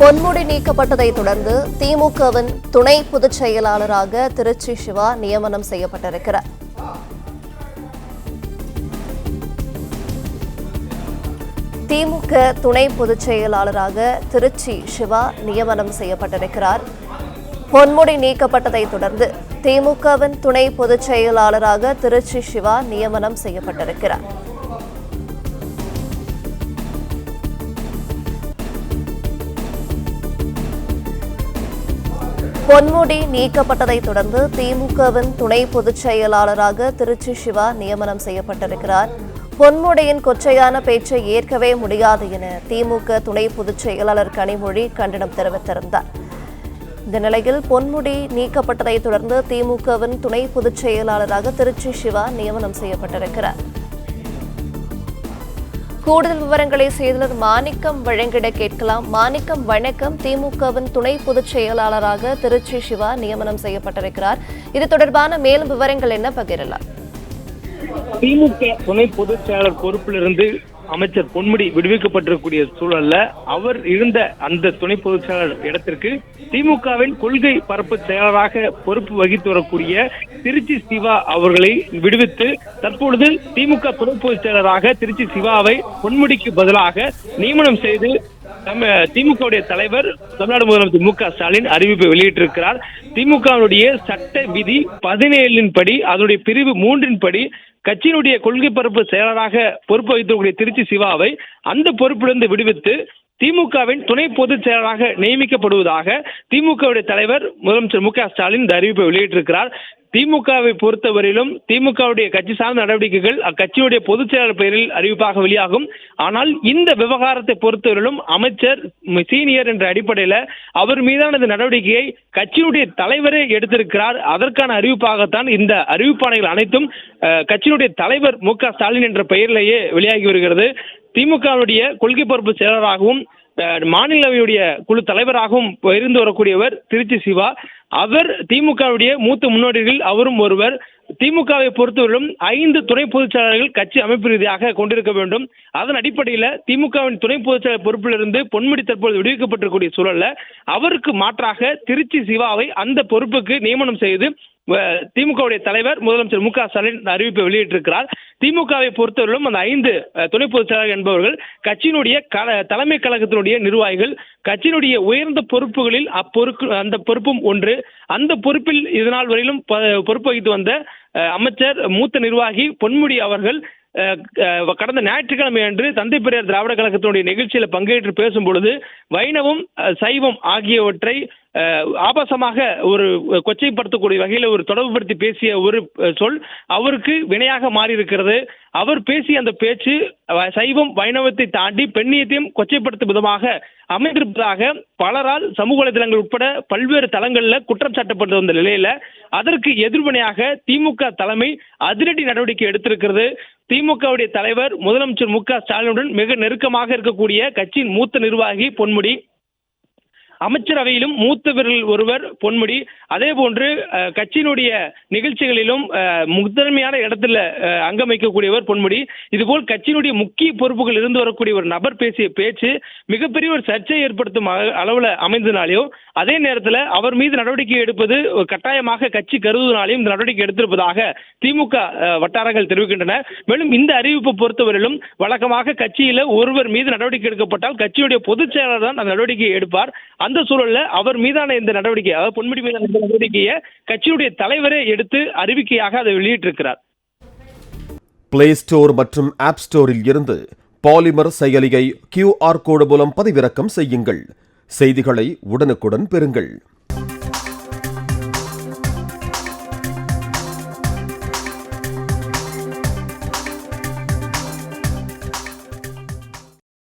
பொன்முடி நீக்கப்பட்டதை தொடர்ந்து திமுகவின் துணை பொதுச் செயலாளராக திருச்சி சிவா நியமனம் செய்யப்பட்டிருக்கிறார். திமுக துணை பொதுச் செயலாளராக திருச்சி சிவா நியமனம் செய்யப்பட்டிருக்கிறார். பொன்முடி நீக்கப்பட்டதை தொடர்ந்து திமுகவின் துணை பொதுச் செயலாளராக திருச்சி சிவா நியமனம் செய்யப்பட்டிருக்கிறார். பொன்முடி நீக்கப்பட்டதை தொடர்ந்து திமுகவின் துணை பொதுச் செயலாளராக திருச்சி சிவா நியமனம் செய்யப்பட்டிருக்கிறார். பொன்முடியின் கொச்சையான பேச்சை ஏற்கவே முடியாது என திமுக துணை பொதுச் செயலாளர் கனிமொழி கண்டனம் தெரிவித்திருந்தார். இந்த நிலையில் பொன்முடி நீக்கப்பட்டதை தொடர்ந்து திமுகவின் துணை பொதுச் செயலாளராக திருச்சி சிவா நியமனம் செய்யப்பட்டிருக்கிறார். கூடுதல் விவரங்களை செய்தியாளர் மாணிக்கம் வழங்கிட கேட்கலாம். மாணிக்கம், வணக்கம். திமுகவின் துணை பொதுச் செயலாளராக திருச்சி சிவா நியமனம் செய்யப்பட்டிருக்கிறார். இது தொடர்பான மேலும் விவரங்கள் என்ன பகிரலாம்? திமுக துணை பொதுச் செயலாளர் பொறுப்பிலிருந்து அமைச்சர் பொன்முடி விடுவிக்கப்பட்டிருக்கக்கூடிய சூழல்ல அவர் இருந்த அந்த துணை பொதுச் செயலாளர் இடத்திற்கு திமுகவின் கொள்கை பரப்பு செயலராக பொறுப்பு வகித்து வரக்கூடிய திருச்சி சிவா அவர்களை விடுவித்து தற்பொழுது திமுக துணை பொதுச் செயலராக திருச்சி சிவாவை பொன்முடிக்கு பதிலாக நியமனம் செய்து திமுகவுடைய தலைவர் தமிழ்நாடு முதலமைச்சர் மு.க.ஸ்டாலின் அறிவிப்பை வெளியிட்டிருக்கிறார். திமுகவுடைய சட்ட விதி 17 படி அதனுடைய பிரிவு 3 படி கட்சியினுடைய கொள்கை பரப்பு செயலராக பொறுப்பு வகித்திருக்கக்கூடிய திருச்சி சிவாவை அந்த பொறுப்பிலிருந்து விடுவித்து திமுகவின் துணை பொதுச் செயலராக நியமிக்கப்படுவதாக திமுகவுடைய தலைவர் முதலமைச்சர் மு.க.ஸ்டாலின் இந்த அறிவிப்பை வெளியிட்டிருக்கிறார். திமுகவை பொறுத்தவரையிலும் திமுகவுடைய கட்சி சார்ந்த நடவடிக்கைகள் அக்கட்சியுடைய பொதுச் செயலாளர் பெயரில் அறிவிப்பாக வெளியாகும். ஆனால் இந்த விவகாரத்தை பொறுத்தவரையிலும் அமைச்சர் சீனியர் என்ற அடிப்படையில் அவர் மீதான இந்த நடவடிக்கையை கட்சியினுடைய தலைவரே எடுத்திருக்கிறார். அதற்கான அறிவிப்பாகத்தான் இந்த அறிவிப்பாணைகள் அனைத்தும் கட்சியினுடைய தலைவர் மு.க.ஸ்டாலின் என்ற பெயரிலேயே வெளியாகி வருகிறது. திமுகவுடைய கொள்கை பொறுப்பு செயலராகவும் மாநிலவையுடைய குழு தலைவராகவும் இருந்து வரக்கூடியவர் திருச்சி சிவா. அவர் திமுகவுடைய மூத்த முன்னோடிகள் அவரும் ஒருவர். திமுகவை பொறுத்தவரையிலும் 5 துணை பொதுச் செயலாளர்கள் கட்சி அமைப்பு ரீதியாக கொண்டிருக்க வேண்டும். அதன் அடிப்படையில் திமுகவின் துணை பொதுச் செயலாளர் பொறுப்பிலிருந்து பொன்முடி தற்போது விடுவிக்கப்பட்டிருக்கக்கூடிய சூழல்ல அவருக்கு மாற்றாக திருச்சி சிவாவை அந்த பொறுப்புக்கு நியமனம் செய்து திமுகவுடைய தலைவர் முதலமைச்சர் மு.க.ஸ்டாலின் அறிவிப்பை வெளியிட்டிருக்கிறார். திமுகவை பொறுத்தவரையிலும் அந்த 5 துணை பொதுச் செயலாளர்கள் என்பவர்கள் கட்சியினுடைய தலைமை கழகத்தினுடைய நிர்வாகிகள். கட்சியினுடைய உயர்ந்த பொறுப்புகளில் அந்த பொறுப்பும் ஒன்று. அந்த பொறுப்பில் இதனால் வரையிலும் பொறுப்பு வகித்து வந்த அமைச்சர் மூத்த நிர்வாகி பொன்முடி அவர்கள் கடந்த ஞாயிற்றுக்கிழமை அன்று தந்தை பெரியார் திராவிட கழகத்தினுடைய நிகழ்ச்சியில பங்கேற்று பேசும் பொழுது வைணவம் சைவம் ஆகியவற்றை ஆபாசமாக ஒரு கொச்சைப்படுத்தக்கூடிய வகையில் ஒரு தொடர்புபடுத்தி பேசிய ஒரு சொல் அவருக்கு வினையாக மாறி இருக்கிறது. அவர் பேசிய அந்த பேச்சு சைவம் வைணவத்தை தாண்டி பெண்ணியத்தையும் கொச்சைப்படுத்தும் விதமாக அமைந்திருப்பதாக பலரால் சமூக வலைதளங்கள் உட்பட பல்வேறு தளங்களில் குற்றம் சாட்டப்பட்டு வந்த நிலையில அதற்கு எதிர்வினையாக திமுக தலைமை அதிரடி நடவடிக்கை எடுத்திருக்கிறது. திமுகவுடைய தலைவர் முதலமைச்சர் மு.க.ஸ்டாலினுடன் மிக நெருக்கமாக இருக்கக்கூடிய கட்சியின் மூத்த நிர்வாகி பொன்முடி, அமைச்சரவையிலும் மூத்த வீரர்கள் ஒருவர் பொன்முடி, அதே போன்று கட்சியினுடைய நிகழ்ச்சிகளிலும் முதன்மையான இடத்துல அங்கம் வைக்கக்கூடியவர் பொன்முடி. இதுபோல் கட்சியினுடைய முக்கிய பொறுப்புகள் இருந்து வரக்கூடிய ஒரு நபர் பேசிய பேச்சு மிகப்பெரிய ஒரு சர்ச்சையை ஏற்படுத்தும் அளவில் அமைந்ததினாலேயோ அதே நேரத்தில் அவர் மீது நடவடிக்கை எடுப்பது கட்டாயமாக கட்சி கருதுவதனாலேயும் இந்த நடவடிக்கை எடுத்திருப்பதாக திமுக வட்டாரங்கள் தெரிவிக்கின்றன. மேலும் இந்த அறிவிப்பை பொறுத்தவரையிலும் வழக்கமாக கட்சியில ஒருவர் மீது நடவடிக்கை எடுக்கப்பட்டால் கட்சியுடைய பொதுச் செயலாளர் தான் அந்த நடவடிக்கையை எடுப்பார். அந்த சூழல்ல அவர் மீதான இந்த நடவடிக்கை, அதாவது பொன்முடி மீதான இந்த நடவடிக்கையை கட்சியுடைய தலைவரே எடுத்து அறிவிக்கையாக அதை வெளியிட்டிருக்கிறார். பிளே ஸ்டோர் மற்றும் ஆப் ஸ்டோரில் இருந்து பாலிமர் செயலியை QR கோடு மூலம் பதிவிறக்கம் செய்யுங்கள். செய்திகளை உடனுக்குடன் பெறுங்கள்.